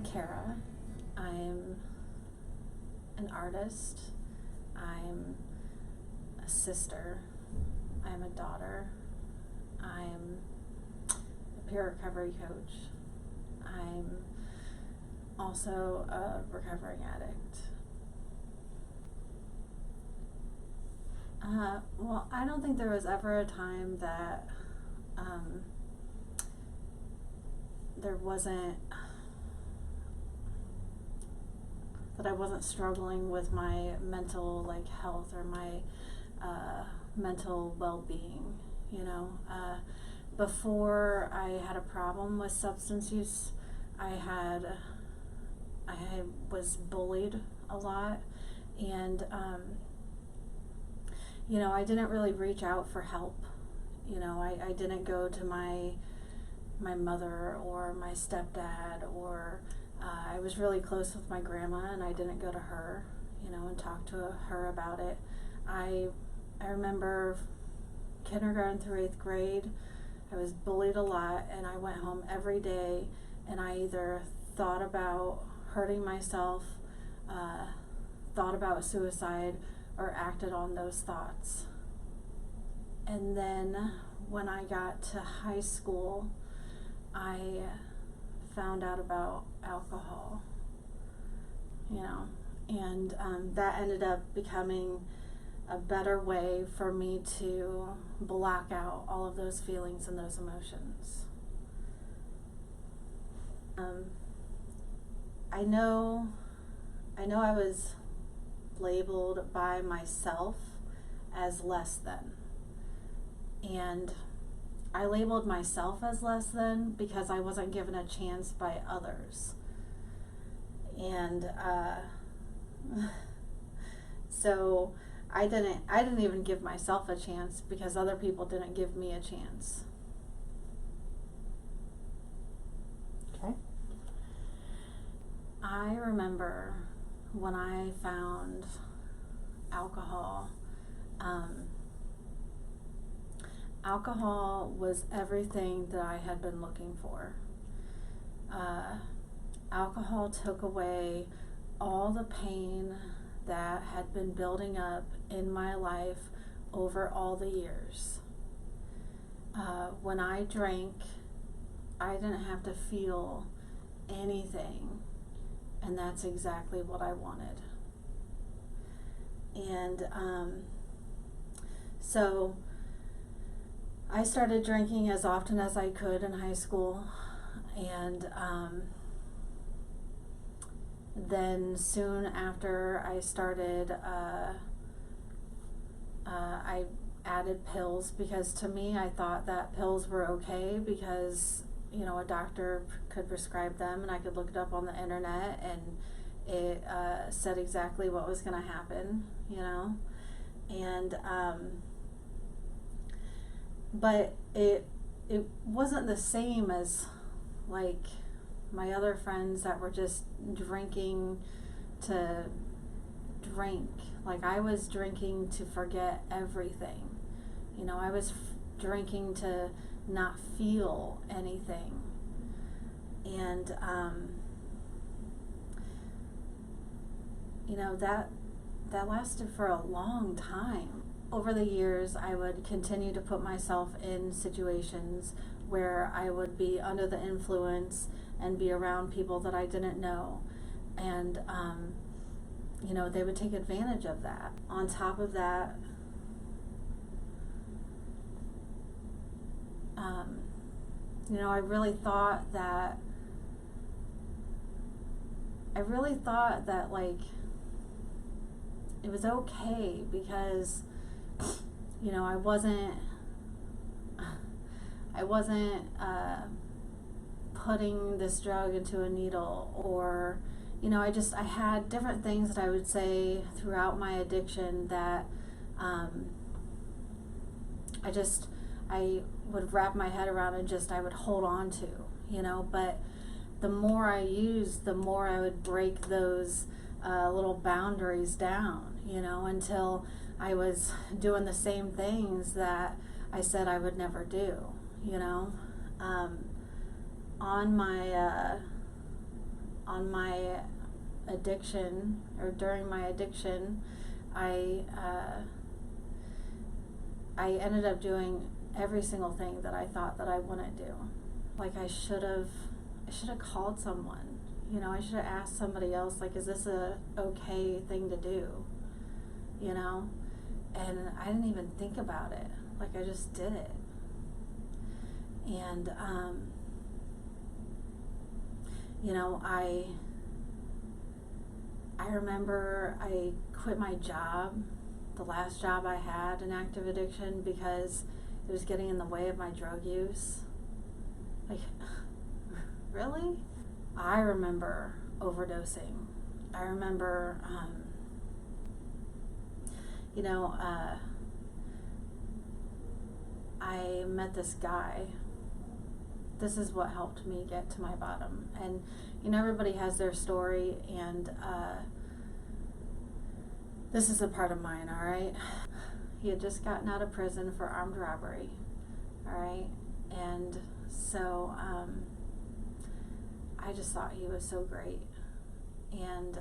I'm Cara. I'm an artist. I'm a sister. I'm a daughter. I'm a peer recovery coach. I'm also a recovering addict. Well, I don't think there was ever a time that I wasn't struggling with my mental health or my mental well-being. Before I had a problem with substance use, I was bullied a lot, and I didn't really reach out for help. I didn't go to my mother or my stepdad, or I was really close with my grandma, and I didn't go to her, and talk to her about it. I remember kindergarten through 8th grade, I was bullied a lot, and I went home every day, and I either thought about hurting myself, thought about suicide, or acted on those thoughts. And then when I got to high school, I found out about alcohol, and that ended up becoming a better way for me to block out all of those feelings and those emotions. I know I was labeled by myself as less than, and I labeled myself as less than because I wasn't given a chance by others. And so I didn't even give myself a chance because other people didn't give me a chance. Okay. I remember when I found alcohol, alcohol was everything that I had been looking for. Alcohol took away all the pain that had been building up in my life over all the years. When I drank, I didn't have to feel anything, and that's exactly what I wanted. And so I started drinking as often as I could in high school, and then soon after I started, I added pills, because to me I thought that pills were okay because a doctor could prescribe them, and I could look it up on the internet, and it said exactly what was going to happen, and but it wasn't the same as my other friends that were just drinking to drink. I was drinking to forget everything. I was drinking to not feel anything. And that lasted for a long time. Over the years, I would continue to put myself in situations where I would be under the influence and be around people that I didn't know. And, they would take advantage of that. On top of that, I really thought that it was okay because, I wasn't putting this drug into a needle, or I had different things that I would say throughout my addiction that I would wrap my head around, and I would hold on to, but the more I used, the more I would break those little boundaries down, until I was doing the same things that I said I would never on my addiction, or during my addiction, I ended up doing every single thing that I thought that I wouldn't do. Like I should have called someone. You know, I should have asked somebody else, like, is this a okay thing to do? You know? And I didn't even think about it. Like, I just did it. And, you know, I remember I quit my job, the last job I had in active addiction, because it was getting in the way of my drug use. Like, really? I remember overdosing. I remember, you know, I met this guy. This is what helped me get to my bottom. And, you know, everybody has their story, and this is a part of mine, all right? He had just gotten out of prison for armed robbery, all right? And so I just thought he was so great. And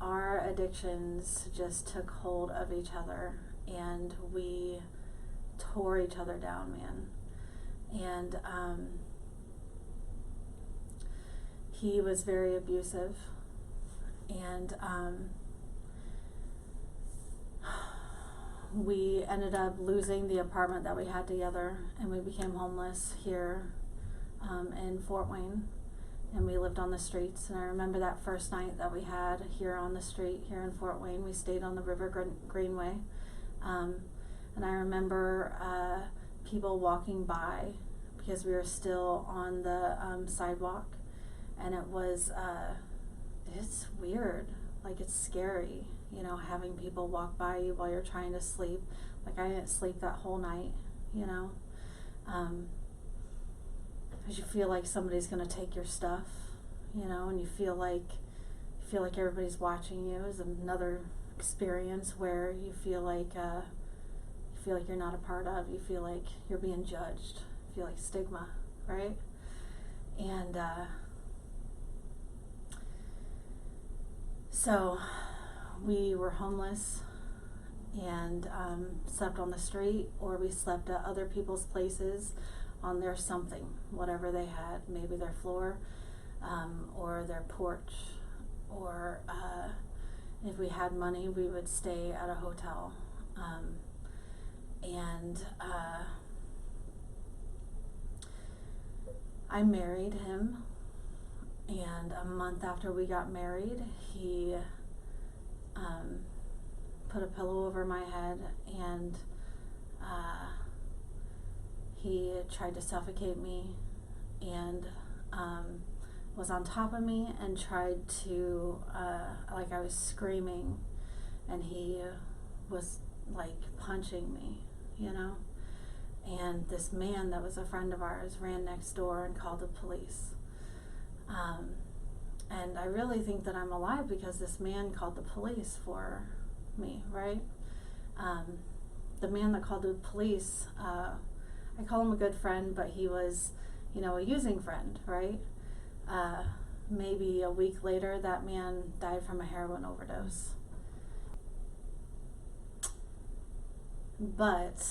our addictions just took hold of each other, and we tore each other down, man. And he was very abusive, and we ended up losing the apartment that we had together, and we became homeless here in Fort Wayne, and we lived on the streets. And I remember that first night that we had here on the street here in Fort Wayne. We stayed on the River Greenway, and I remember people walking by, because we were still on the sidewalk, and it was it's weird, like it's scary, you know, having people walk by you while you're trying to sleep. Like I didn't sleep that whole night, you know, because you feel like somebody's gonna take your stuff, you know, and you feel like everybody's watching you. Is another experience where you feel like you're not a part of. You feel like you're being judged. You feel like stigma, right? And so we were homeless and slept on the street, or we slept at other people's places on their something, whatever they had, maybe their floor, or their porch, or if we had money, we would stay at a hotel. And I married him, and a month after we got married, he put a pillow over my head, and he tried to suffocate me, and was on top of me and tried to, like I was screaming, and he was like punching me, you know. And this man that was a friend of ours ran next door and called the police. And I really think that I'm alive because this man called the police for me, right? The man that called the police, I call him a good friend, but he was, you know, a using friend, right? Maybe a week later, that man died from a heroin overdose. But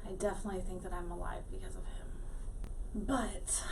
I definitely think that I'm alive because of him. But,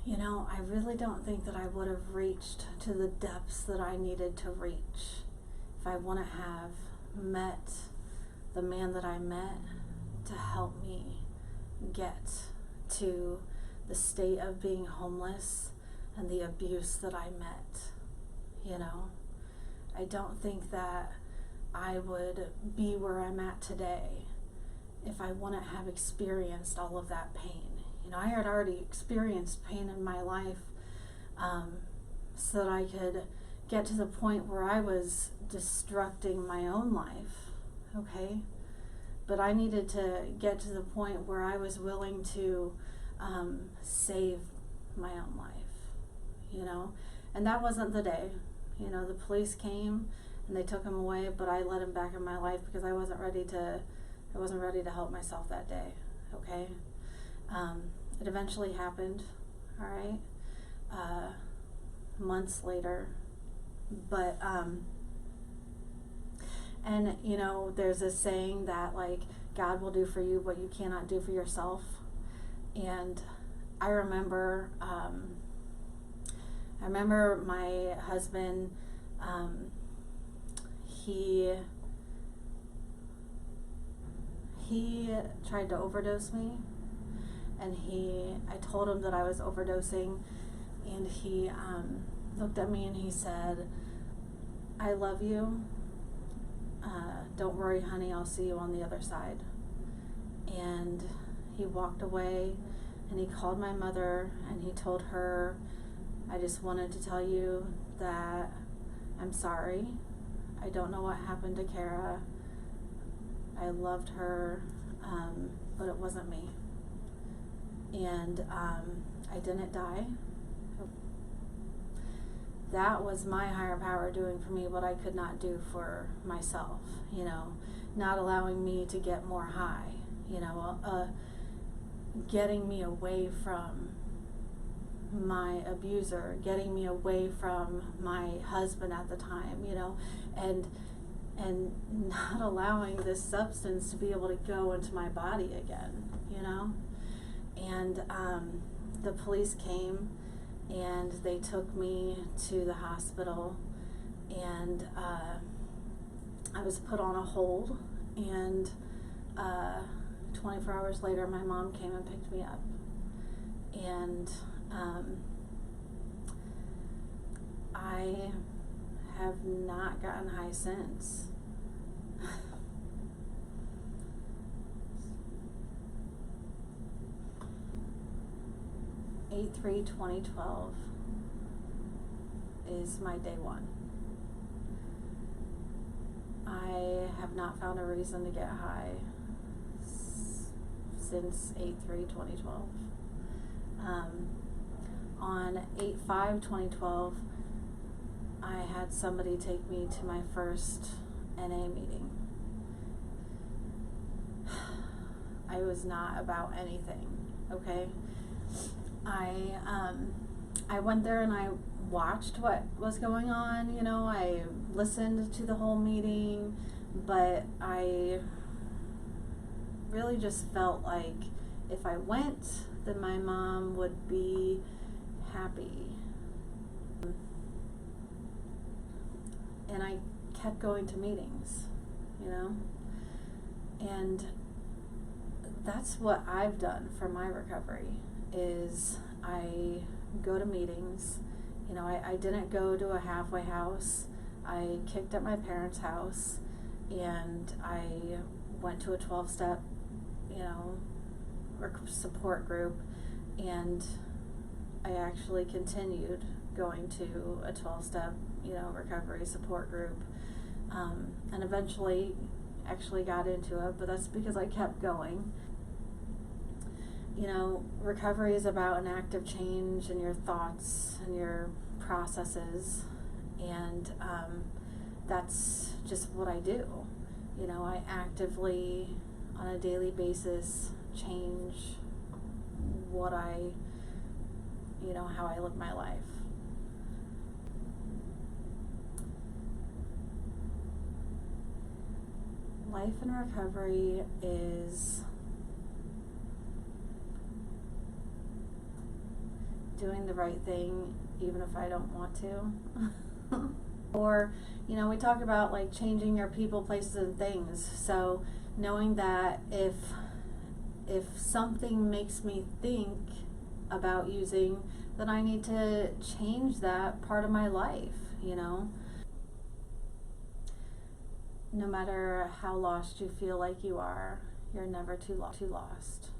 you know, I really don't think that I would have reached to the depths that I needed to reach if I wouldn't have met the man that I met to help me get to the state of being homeless and the abuse that I met, you know. I don't think that I would be where I'm at today if I wouldn't have experienced all of that pain. You know, I had already experienced pain in my life, so that I could get to the point where I was destructing my own life, okay? But I needed to get to the point where I was willing to save my own life, you know? And that wasn't the day. You know, the police came and they took him away, but I let him back in my life because I wasn't ready to help myself that day, okay? It eventually happened, all right, months later. But, and you know, there's this saying that like, God will do for you what you cannot do for yourself. And I remember my husband, he tried to overdose me, and I told him that I was overdosing, and he looked at me and he said, "I love you. Don't worry, honey, I'll see you on the other side." And he walked away, and he called my mother, and he told her, "I just wanted to tell you that I'm sorry. I don't know what happened to Cara. I loved her, but it wasn't me." And I didn't die. That was my higher power doing for me what I could not do for myself, you know, not allowing me to get more high, you know, getting me away from my abuser, getting me away from my husband at the time, you know, and not allowing this substance to be able to go into my body again, you know. And the police came, and they took me to the hospital, and I was put on a hold, and 24 hours later my mom came and picked me up. And I have not gotten high since. 8/3/2012 is my day one. I have not found a reason to get high since 8/3/2012. On 8/5/2012, I had somebody take me to my first NA meeting. I was not about anything, okay? I went there and I watched what was going on, you know, I listened to the whole meeting, but I really just felt like if I went, then my mom would be happy. And I kept going to meetings, you know, and that's what I've done for my recovery, is I go to meetings. You know, I didn't go to a halfway house. I kicked at my parents' house, and I went to a 12-step, you know, support group, and I actually continued going to a 12-step, you know, recovery support group, and eventually actually got into it, but that's because I kept going. You know, recovery is about an active change in your thoughts and your processes, and that's just what I do. You know, I actively, on a daily basis, change what you know, how I live my life. Life in recovery is doing the right thing even if I don't want to. Or, you know, we talk about like changing your people, places, and things. So knowing that if something makes me think about using, then I need to change that part of my life, you know. No matter how lost you feel like you are, you're never too lost.